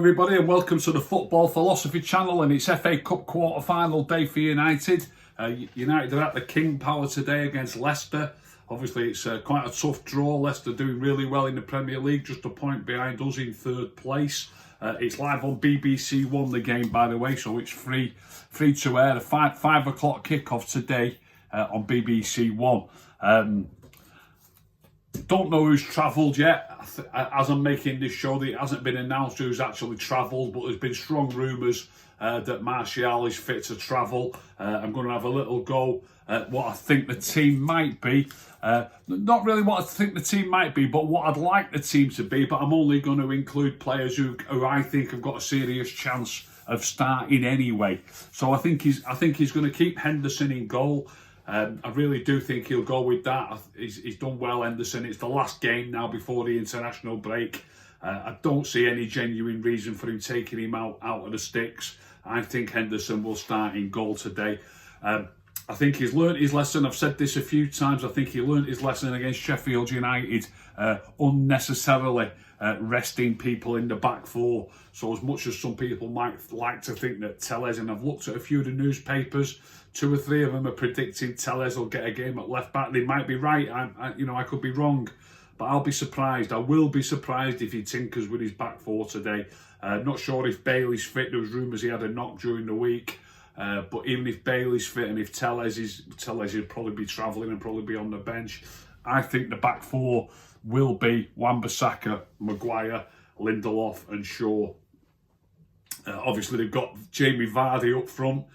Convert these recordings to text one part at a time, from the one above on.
everybody, and welcome to the Football Philosophy channel. And it's FA Cup quarter-final day for United. United are at the King Power today against Leicester. Obviously, it's quite a tough draw. Leicester doing really well in the Premier League, just a point behind us in third place. It's live on BBC One, the game, by the way, so it's free to air. A 5 o'clock kickoff today on BBC One. Don't know who's travelled yet. As I'm making this show, it hasn't been announced who's actually travelled, but there's been strong rumours that Martial is fit to travel. I'm going to have a little go at what I think the team might be. Not really what I think the team might be, but what I'd like the team to be. But I'm only going to include players who I think have got a serious chance of starting anyway. So I think he's going to keep Henderson in goal. I really do think he'll go with that. He's done well, Henderson. It's the last game now before the international break. I don't see any genuine reason for him taking him out of the sticks. I think Henderson will start in goal today. I think he's learnt his lesson. I've said this a few times. I think he learnt his lesson against Sheffield United, unnecessarily resting people in the back four. So as much as some people might like to think that Telles, and I've looked at a few of the newspapers, 2 or 3 of them are predicting Telles will get a game at left back. They might be right. I could be wrong, but I'll be surprised. I will be surprised if he tinkers with his back four today. Not sure if Bailey's fit. There was rumours he had a knock during the week. But even if Bailey's fit and if Telles will probably be travelling and probably be on the bench. I think the back four will be Wan-Bissaka, Maguire, Lindelof and Shaw. Obviously, they've got Jamie Vardy up front,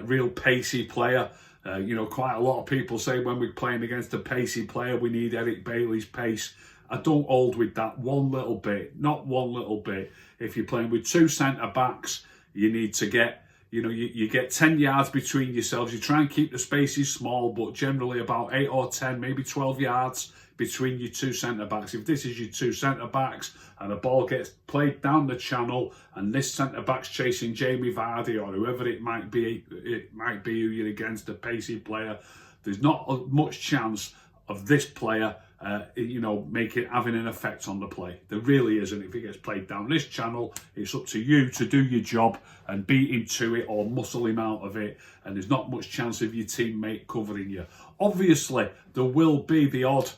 real pacey player. Quite a lot of people say when we're playing against a pacey player, we need Eric Bailey's pace. I don't hold with that one little bit, not one little bit. If you're playing with 2 centre-backs, you need to get, you get 10 yards between yourselves. You try and keep the spaces small, but generally about 8 or 10, maybe 12 yards between your 2 centre-backs. If this is your 2 centre-backs and the ball gets played down the channel and this centre-back's chasing Jamie Vardy or whoever it might be who you're against, a pacey player, there's not much chance of this player having an effect on the play. There really isn't. If it gets played down this channel, it's up to you to do your job and beat him to it or muscle him out of it, and there's not much chance of your teammate covering you. Obviously, there will be the odd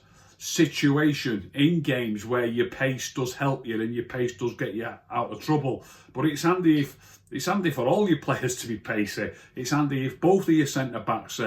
situation in games where your pace does help you and your pace does get you out of trouble, but it's handy for all your players to be pacey. It's handy if both of your centre-backs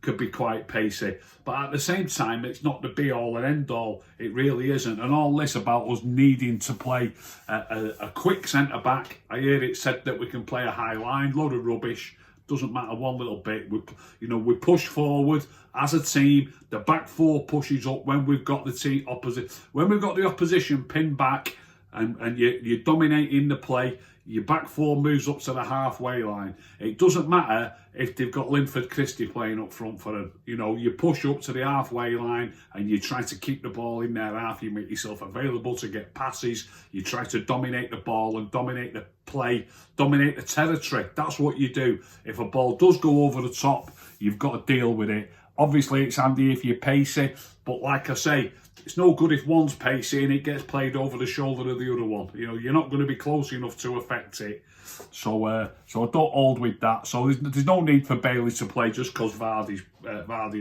could be quite pacey, but at the same time it's not the be-all and end-all. It really isn't. And all this about us needing to play a quick centre-back, I hear it said that we can play a high line. Load of rubbish. Doesn't matter one little bit. We push forward as a team. The back four pushes up when we've got the team opposite. When we've got the opposition pinned back and you're dominating the play, your back four moves up to the halfway line. It doesn't matter if they've got Linford Christie playing up front for them. You push up to the halfway line and you try to keep the ball in their half. You make yourself available to get passes. You try to dominate the ball and dominate the play, dominate the territory. That's what you do. If a ball does go over the top, you've got to deal with it. Obviously, it's handy if you're pacey, but like I say, it's no good if one's pacey and it gets played over the shoulder of the other one. You're not going to be close enough to affect it. So I don't hold with that. So there's no need for Bailey to play just because Vardy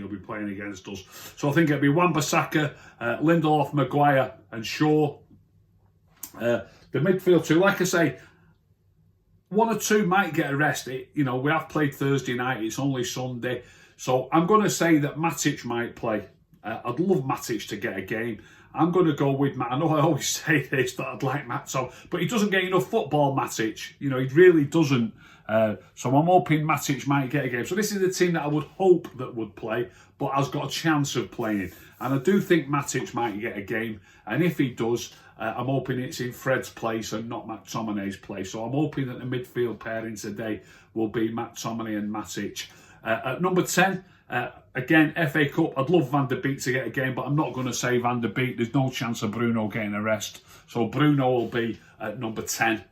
will be playing against us. So I think it'll be Wan-Bissaka, Lindelof, Maguire and Shaw. The midfield too, like I say, 1 or 2 might get arrested. We have played Thursday night. It's only Sunday. So I'm going to say that Matic might play. I'd love Matic to get a game. I'm going to go with Matt. I know I always say this, that I'd like Matt, but he doesn't get enough football, Matic. He really doesn't. So I'm hoping Matic might get a game. So this is the team that I would hope that would play, but has got a chance of playing. And I do think Matic might get a game. And if he does, I'm hoping it's in Fred's place and not McTominay's place. So I'm hoping that the midfield pairing today will be McTominay and Matic. At number 10, again, FA Cup, I'd love Van der Beek to get a game, but I'm not going to say Van der Beek. There's no chance of Bruno getting a rest. So Bruno will be at number 10.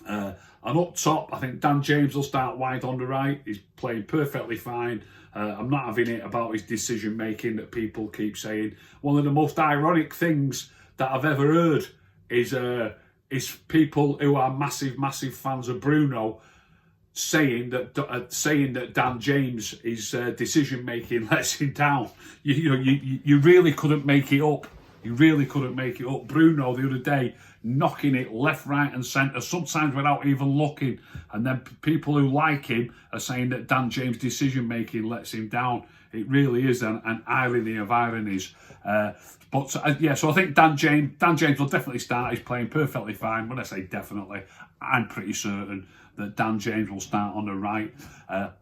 And up top, I think Dan James will start wide on the right. He's playing perfectly fine. I'm not having it about his decision making that people keep saying. One of the most ironic things that I've ever heard is is people who are massive fans of Bruno saying that Dan James' decision making lets him down. You really couldn't make it up. You really couldn't make it up. Bruno the other day knocking it left, right, and centre, sometimes without even looking. And then people who like him are saying that Dan James' decision making lets him down. It really is an irony of ironies. So I think Dan James will definitely start. He's playing perfectly fine. When I say definitely, I'm pretty certain that Dan James will start on the right.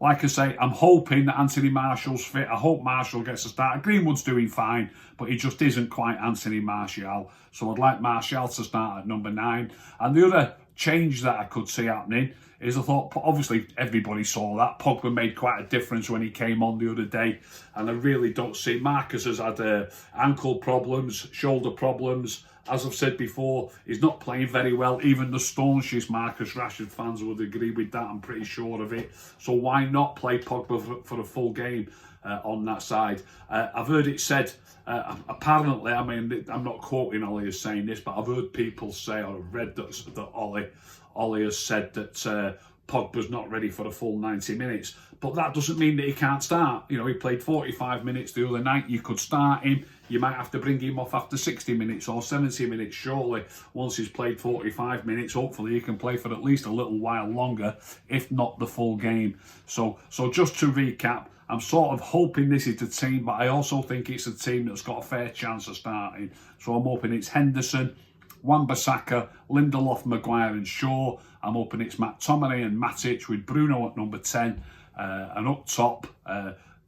Like I say, I'm hoping that Anthony Martial's fit. I hope Martial gets a start. Greenwood's doing fine, but he just isn't quite Anthony Martial. So I'd like Martial to start at number 9. And the other change that I could see happening is, I thought, obviously everybody saw that Pogba made quite a difference when he came on the other day, and I really don't see. Marcus has had ankle problems, shoulder problems. As I've said before, he's not playing very well. Even the staunchest Marcus Rashford fans would agree with that, I'm pretty sure of it. So why not play Pogba for a full game on that side? I've heard it said, apparently, I mean, I'm not quoting Ollie as saying this, but I've heard people say, or I've read that Ollie has said that Pogba's not ready for a full 90 minutes. But that doesn't mean that he can't start. You know, he played 45 minutes the other night. You could start him. You might have to bring him off after 60 minutes or 70 minutes, surely. Once he's played 45 minutes, hopefully he can play for at least a little while longer, if not the full game. So just to recap, I'm sort of hoping this is the team, but I also think it's a team that's got a fair chance of starting. So I'm hoping it's Henderson, Wan-Bissaka, Lindelof, Maguire and Shaw. I'm hoping it's McTominay and Matic with Bruno at number 10. And up top,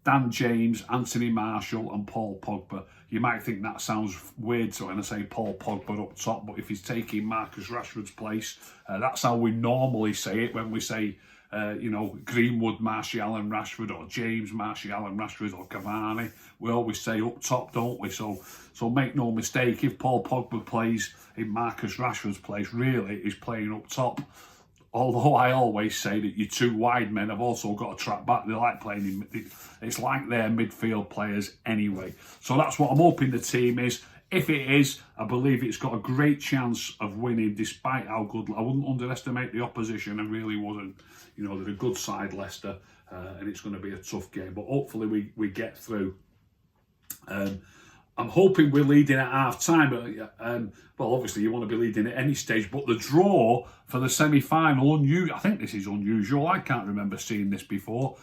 Dan James, Anthony Martial and Paul Pogba. You might think that sounds weird when I say Paul Pogba up top, but if he's taking Marcus Rashford's place, that's how we normally say it when we say, Greenwood, Martial and Rashford, or James, Martial and Rashford, or Cavani. We always say up top, don't we? So make no mistake, if Paul Pogba plays in Marcus Rashford's place, really, he's playing up top. Although I always say that your two wide men have also got to track back. They like playing in, it's like they're midfield players anyway. So that's what I'm hoping the team is. If it is, I believe it's got a great chance of winning, despite how good. I wouldn't underestimate the opposition, I really wouldn't. You know, they're a good side, Leicester, and it's going to be a tough game. But hopefully we get through. I'm hoping we're leading at half-time. Well, obviously you want to be leading at any stage, but the draw for the semi-final, I think this is unusual. I can't remember seeing this before.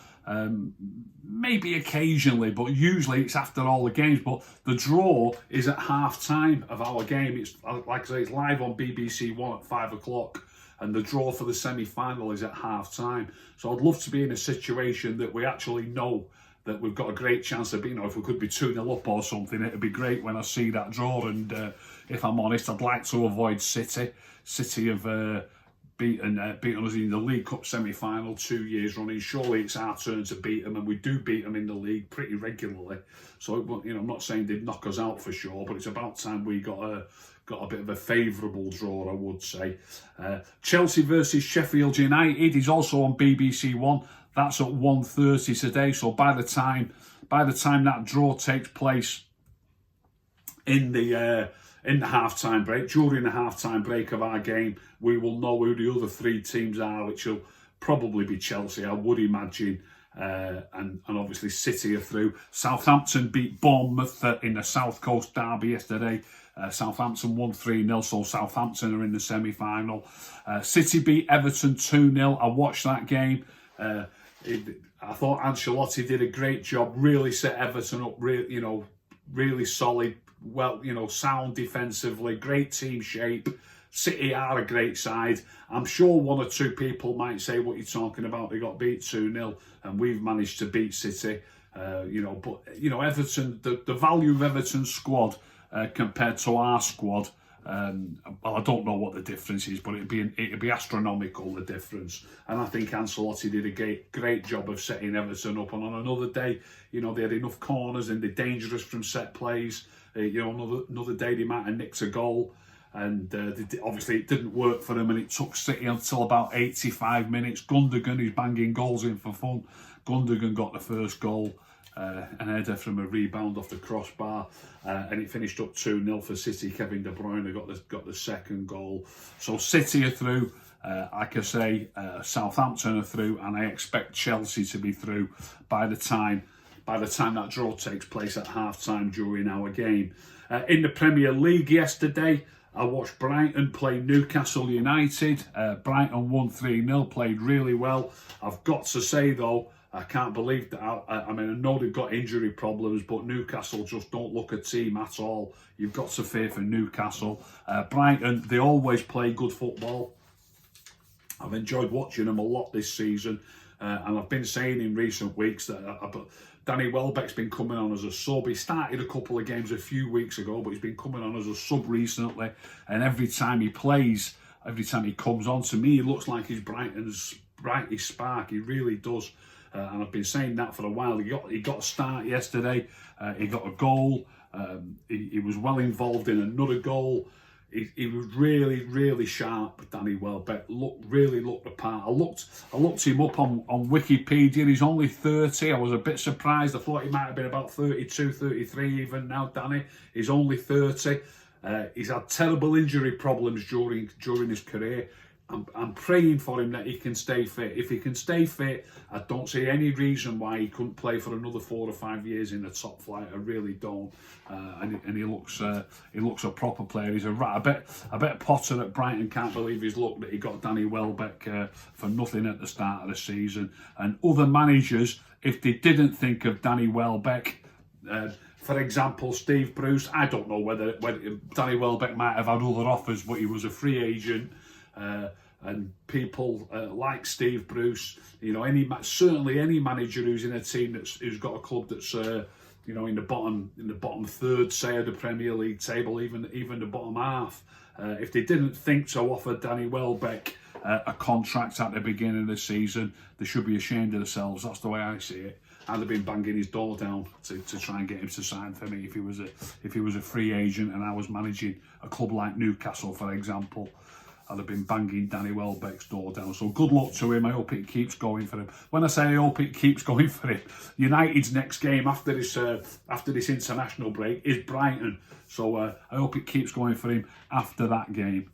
Maybe occasionally, but usually it's after all the games. But the draw is at half-time of our game. It's, like I say, it's live on BBC One at 5 o'clock. And the draw for the semi-final is at half-time. So I'd love to be in a situation that we actually know that we've got a great chance of being, if we could be 2-0 up or something, it'd be great when I see that draw. And if I'm honest, I'd like to avoid City. City have beaten us in the League Cup semi-final 2 years running. Surely it's our turn to beat them, and we do beat them in the league pretty regularly. So, I'm not saying they'd knock us out for sure, but it's about time we got a bit of a favourable draw, I would say. Chelsea versus Sheffield United is also on BBC One. That's at 1:30 today. So by the time that draw takes place in the half-time break, during the half-time break of our game, we will know who the other three teams are, which will probably be Chelsea, I would imagine. And obviously City are through. Southampton beat Bournemouth in the South Coast derby yesterday. Southampton won 3-0, so Southampton are in the semi-final. City beat Everton 2-0. I watched that game. I thought Ancelotti did a great job, really set Everton up, really solid, well, sound defensively, great team shape. City are a great side. I'm sure one or two people might say, what you're talking about, they got beat 2-0 and we've managed to beat City. But Everton, the value of Everton's squad compared to our squad, well, I don't know what the difference is, but it'd be astronomical, the difference. And I think Ancelotti did a great job of setting Everton up. And on another day, they had enough corners and they're dangerous from set plays. Another day they might have nicked a goal. And obviously it didn't work for them, and it took City until about 85 minutes. Gundogan is banging goals in for fun. Gundogan got the first goal an header from a rebound off the crossbar, and it finished up 2-0 for City. Kevin De Bruyne got the second goal. So City are through. Like I say, Southampton are through, and I expect Chelsea to be through by the time that draw takes place at half-time during our game. In the Premier League yesterday, I watched Brighton play Newcastle United. Brighton won 3-0, played really well. I've got to say though, I can't believe that. I know they've got injury problems, but Newcastle just don't look a team at all. You've got to fear for Newcastle. Brighton, they always play good football. I've enjoyed watching them a lot this season, and I've been saying in recent weeks that Danny Welbeck's been coming on as a sub. He started a couple of games a few weeks ago, but he's been coming on as a sub recently, and every time he plays, every time he comes on, to me, he looks like he's Brighton's brightest spark. He really does. And I've been saying that for a while. He got a start yesterday. He got a goal. He was well involved in another goal. He was really sharp. Danny Welbeck really looked the part. I looked him up on Wikipedia. He's only 30. I was a bit surprised. I thought he might have been about 32, 33 even now. Danny, he's only 30. He's had terrible injury problems during his career. I'm praying for him that he can stay fit. If he can stay fit, I don't see any reason why he couldn't play for another 4 or 5 years in the top flight. I really don't. And he looks a proper player. He's I bet Potter at Brighton can't believe his luck that he got Danny Welbeck for nothing at the start of the season. And other managers, if they didn't think of Danny Welbeck, for example, Steve Bruce, I don't know whether Danny Welbeck might have had other offers, but he was a free agent. And people like Steve Bruce, certainly any manager who's in a team who's got a club that's in the bottom third, say, of the Premier League table, even the bottom half. If they didn't think to offer Danny Welbeck a contract at the beginning of the season, they should be ashamed of themselves. That's the way I see it. I'd have been banging his door down to try and get him to sign for me if he was a free agent and I was managing a club like Newcastle, for example. I'd have been banging Danny Welbeck's door down. So good luck to him. I hope it keeps going for him. When I say I hope it keeps going for him, United's next game after this international break is Brighton. So I hope it keeps going for him after that game.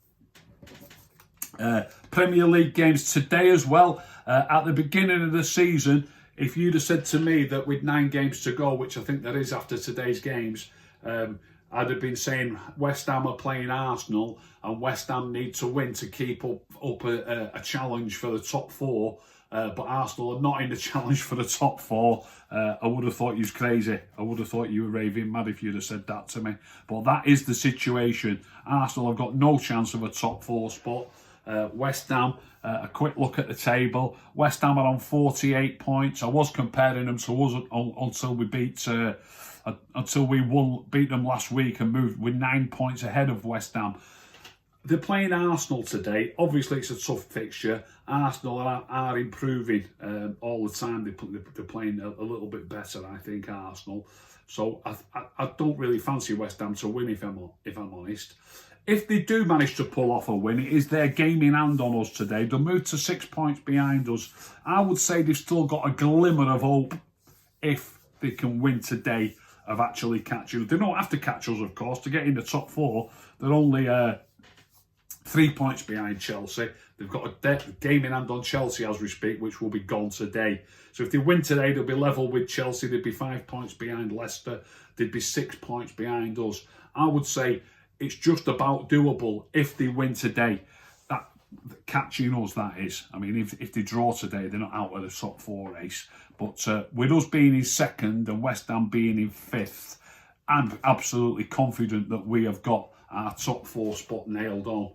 Premier League games today as well. At the beginning of the season, if you'd have said to me that with 9 games to go, which I think there is after today's games, I'd have been saying West Ham are playing Arsenal and West Ham need to win to keep up a challenge for the top 4. But Arsenal are not in the challenge for the top 4. I would have thought you was crazy. I would have thought you were raving mad if you'd have said that to me. But that is the situation. Arsenal have got no chance of a top 4 spot. West Ham, a quick look at the table. West Ham are on 48 points. I was comparing them to us until we beat them last week and moved with 9 points ahead of West Ham. They're playing Arsenal today. Obviously, it's a tough fixture. Arsenal are improving all the time. They're playing a little bit better, I think, Arsenal. So I don't really fancy West Ham to win, if I'm honest. If they do manage to pull off a win, it is their game in hand on us today. They'll move to 6 points behind us. I would say they've still got a glimmer of hope if they can win today of actually catching us. They don't have to catch us, of course, to get in the top 4. They're only 3 points behind Chelsea. They've got a game in hand on Chelsea as we speak, which will be gone today. So if they win today, they'll be level with Chelsea. They'd be 5 points behind Leicester. They'd be 6 points behind us. I would say it's just about doable if they win today. That catching us, that is. I mean, if they draw today, they're not out of the top 4 race. But with us being in 2nd and West Ham being in 5th, I'm absolutely confident that we have got our top 4 spot nailed on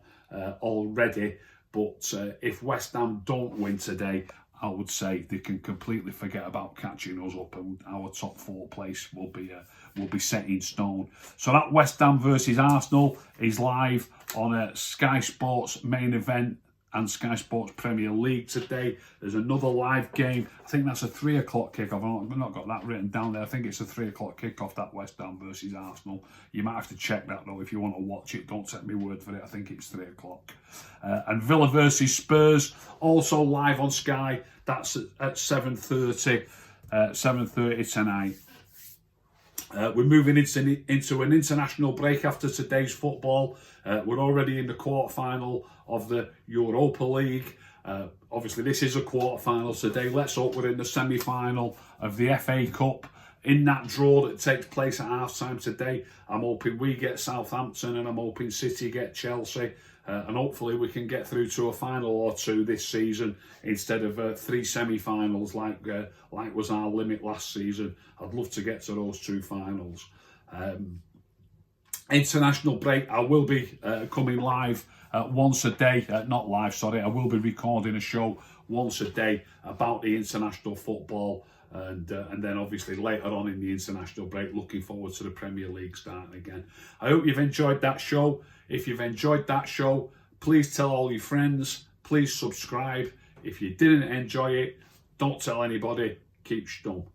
already. But if West Ham don't win today, I would say they can completely forget about catching us up, and our top 4 place will be set in stone. So that West Ham versus Arsenal is live on Sky Sports Main Event and Sky Sports Premier League today. There's another live game. I think that's a 3 o'clock kickoff. I've not got that written down there. I think it's a 3 o'clock kickoff, that West Ham versus Arsenal. You might have to check that though if you want to watch it. Don't take me word for it. I think it's 3 o'clock. And Villa versus Spurs, also live on Sky. That's at 7:30. 7:30 tonight. We're moving into an international break after today's football. We're already in the quarter-final of the Europa League. Obviously, this is a quarter-final today. Let's hope we're in the semi-final of the FA Cup. In that draw that takes place at half-time today, I'm hoping we get Southampton and I'm hoping City get Chelsea. And hopefully we can get through to a final or two this season instead of 3 semi-finals like was our limit last season. I'd love to get to those 2 finals. International break, I will be coming live once a day. Not live, sorry. I will be recording a show once a day about the international football. And then obviously later on in the international break, looking forward to the Premier League starting again. I hope you've enjoyed that show. If you've enjoyed that show, please tell all your friends. Please subscribe. If you didn't enjoy it, don't tell anybody. Keep stum.